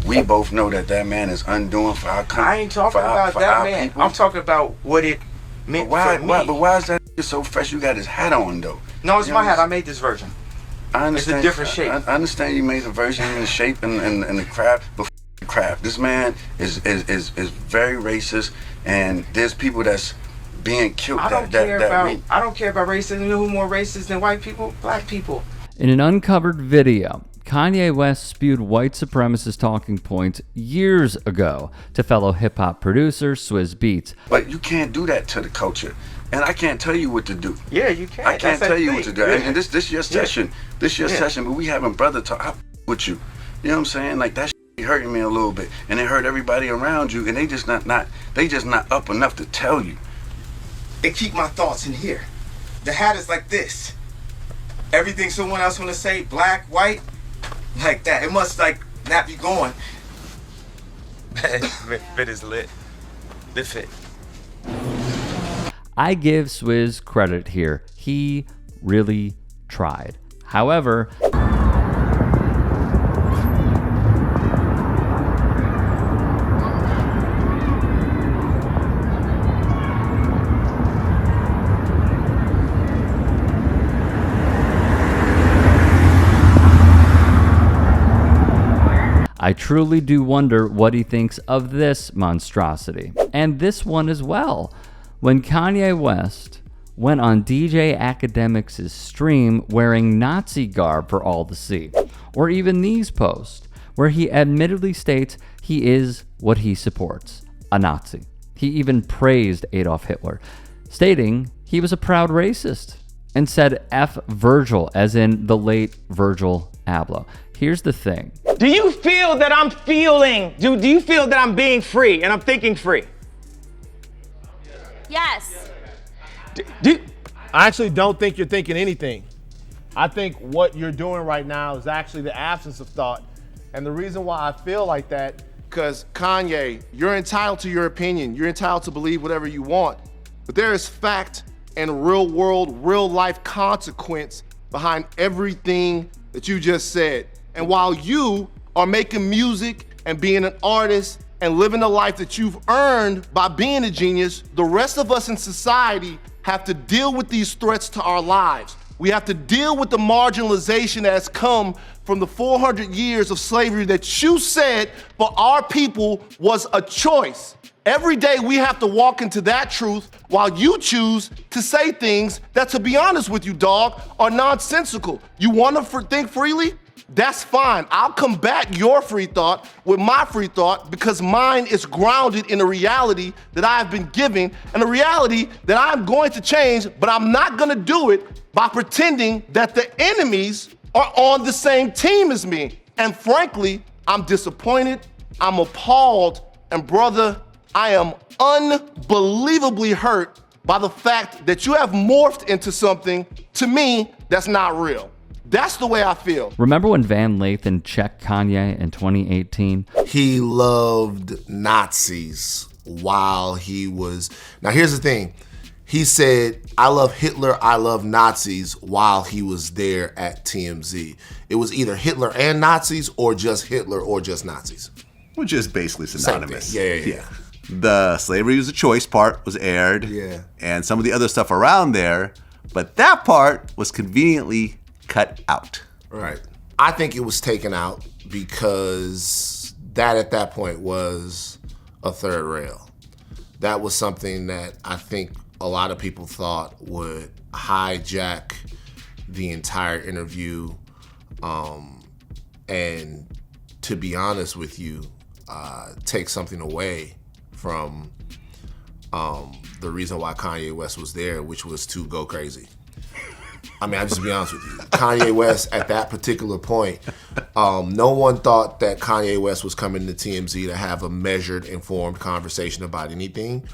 we both know that man is undoing for our country. I ain't talking about that man. I'm talking about what it meant for me. But why is that so fresh? You got his hat on though. No, it's my hat. I made this version. I understand. It's a different shape. I understand you made the version and the shape and the craft, but the craft. This man is very racist, and there's people that's being killed. I don't care about racism. You know who more racist than white people? Black people. In an uncovered video, Kanye West spewed white supremacist talking points years ago to fellow hip-hop producer Swizz Beatz. But you can't do that to the culture. And I can't tell you what to do. Yeah, you can. I can't tell you what to do. Yeah. And this your session. This your session, but we having brother talk. I with you. You know what I'm saying? Like that hurting me a little bit. And it hurt everybody around you, and they just not up enough to tell you. They keep my thoughts in here. The hat is like this. Everything someone else wanna say, black, white, like that. It must like not be going. Fit is lit. The fit. I give Swizz credit here. He really tried. However, I truly do wonder what he thinks of this monstrosity. And this one as well. When Kanye West went on DJ Academics' stream wearing Nazi garb for all to see. Or even these posts, where he admittedly states he is what he supports, a Nazi. He even praised Adolf Hitler, stating he was a proud racist, and said F Virgil, as in the late Virgil Abloh. Here's the thing. Do you feel that I'm feeling, do you feel that I'm being free and I'm thinking free? Yes. I actually don't think you're thinking anything. I think what you're doing right now is actually the absence of thought. And the reason why I feel like that, because Kanye, you're entitled to your opinion. You're entitled to believe whatever you want. But there is fact and real world, real life consequence behind everything that you just said. And while you are making music and being an artist and living the life that you've earned by being a genius, the rest of us in society have to deal with these threats to our lives. We have to deal with the marginalization that has come from the 400 years of slavery that you said for our people was a choice. Every day we have to walk into that truth while you choose to say things that, to be honest with you, dog, are nonsensical. You want to think freely? That's fine. I'll combat your free thought with my free thought because mine is grounded in a reality that I have been given and a reality that I'm going to change, but I'm not going to do it by pretending that the enemies are on the same team as me. And frankly, I'm disappointed, I'm appalled, and brother, I am unbelievably hurt by the fact that you have morphed into something, to me, that's not real. That's the way I feel. Remember when Van Lathan checked Kanye in 2018? He loved Nazis while he was... Now here's the thing. He said, I love Hitler, I love Nazis while he was there at TMZ. It was either Hitler and Nazis or just Hitler or just Nazis. Which is basically synonymous. Yeah. The slavery was a choice part was aired. Yeah. And some of the other stuff around there, but that part was conveniently cut out. Right. I think it was taken out because that at that point was a third rail. That was something that I think a lot of people thought would hijack the entire interview. And to be honest with you, take something away from the reason why Kanye West was there, which was to go crazy. I mean, I'll just be honest with you. Kanye West, at that particular point, no one thought that Kanye West was coming to TMZ to have a measured, informed conversation about anything.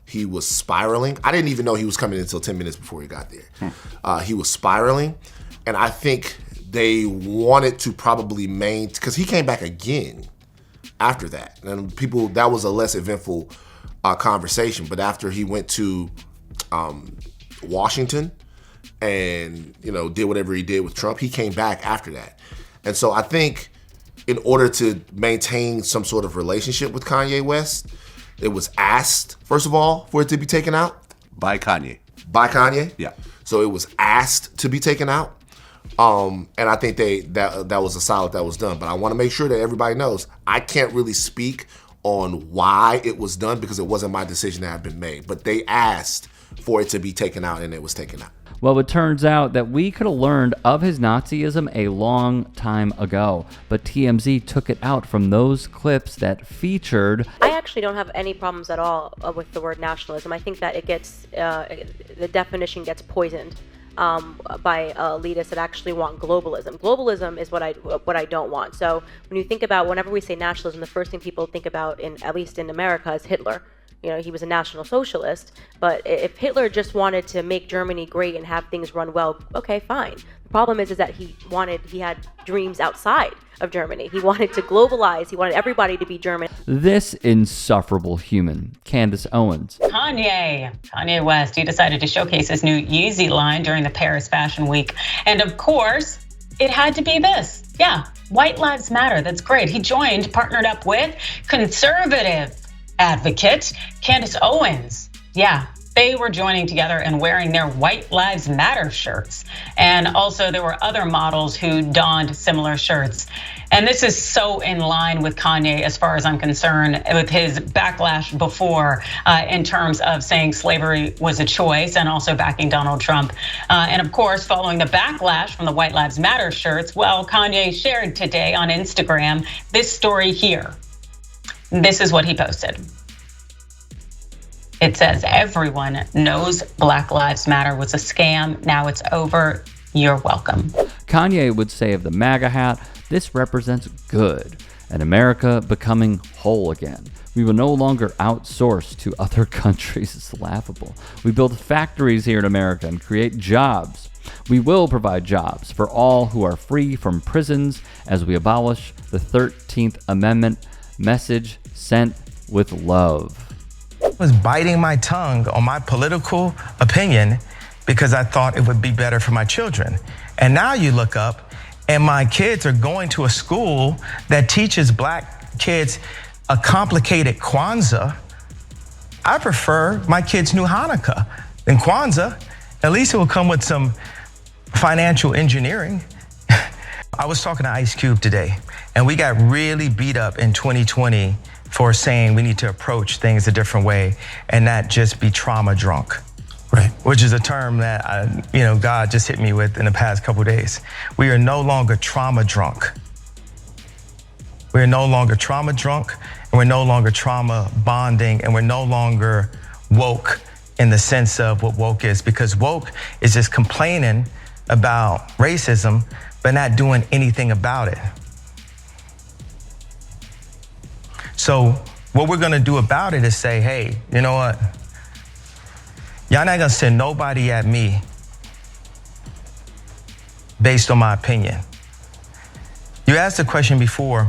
He was spiraling. I didn't even know he was coming until 10 minutes before he got there. He was spiraling, and I think they wanted to probably because he came back again after that. And people, that was a less eventful conversation, but after he went to Washington, and did whatever he did with Trump, he came back after that. And so I think in order to maintain some sort of relationship with Kanye West, it was asked, first of all, for it to be taken out. By Kanye. By Kanye? Yeah. So it was asked to be taken out. And I think that was a solid that was done. But I want to make sure that everybody knows I can't really speak on why it was done because it wasn't my decision that had been made. But they asked for it to be taken out, and it was taken out. Well, it turns out that we could have learned of his Nazism a long time ago, but TMZ took it out from those clips that featured. I actually don't have any problems at all with the word nationalism. I think that it gets, the definition gets poisoned by elitists that actually want globalism. Globalism is what I don't want. So when you think about, whenever we say nationalism, the first thing people think about, at least in America, is Hitler. You know, he was a National Socialist, but if Hitler just wanted to make Germany great and have things run well, okay, fine. The problem is that he had dreams outside of Germany. He wanted to globalize. He wanted everybody to be German. This insufferable human, Candace Owens. Kanye West, he decided to showcase his new Yeezy line during the Paris Fashion Week. And of course, it had to be this. Yeah, White Lives Matter. That's great. He partnered up with conservative advocate Candace Owens. Yeah, they were joining together and wearing their White Lives Matter shirts. And also there were other models who donned similar shirts. And this is so in line with Kanye, as far as I'm concerned, with his backlash before in terms of saying slavery was a choice and also backing Donald Trump. And of course, following the backlash from the White Lives Matter shirts, well, Kanye shared today on Instagram this story here. This is what he posted. It says, everyone knows Black Lives Matter was a scam. Now it's over. You're welcome. Kanye would say of the MAGA hat, this represents good and America becoming whole again. We will no longer outsource to other countries. It's laughable. We build factories here in America and create jobs. We will provide jobs for all who are free from prisons as we abolish the 13th Amendment. Message sent with love. I was biting my tongue on my political opinion because I thought it would be better for my children. And now you look up and my kids are going to a school that teaches black kids a complicated Kwanzaa. I prefer my kids knew Hanukkah than Kwanzaa. At least it will come with some financial engineering. I was talking to Ice Cube today, and we got really beat up in 2020 for saying we need to approach things a different way and not just be trauma drunk. Right. Which is a term that God just hit me with in the past couple of days. We are no longer trauma drunk. We're no longer trauma drunk, and we're no longer trauma bonding, and we're no longer woke in the sense of what woke is, because woke is just complaining about racism, but not doing anything about it. So what we're gonna do about it is say, hey, you know what? Y'all not gonna send nobody at me based on my opinion. You asked the question before.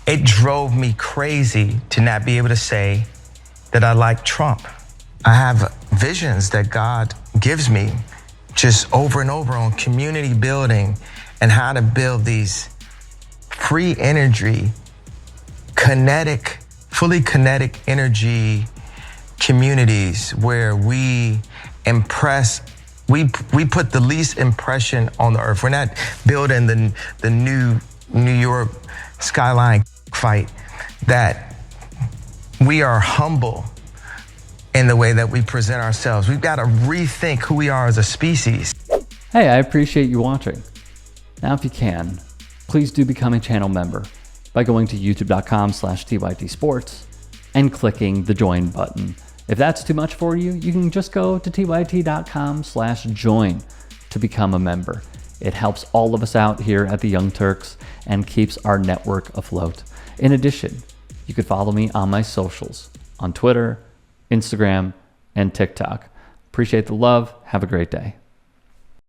It drove me crazy to not be able to say that I like Trump. I have visions that God gives me just over and over on community building and how to build these free energy, fully kinetic energy communities where we put the least impression on the earth. We're not building the new New York skyline fight, that we are humble in the way that we present ourselves. We've got to rethink who we are as a species. Hey, I appreciate you watching. Now, if you can, please do become a channel member by going to youtube.com/TYTsports and clicking the join button. If that's too much for you, you can just go to tyt.com/join to become a member. It helps all of us out here at the Young Turks and keeps our network afloat. In addition, you could follow me on my socials on Twitter, Instagram, and TikTok. Appreciate the love. Have a great day.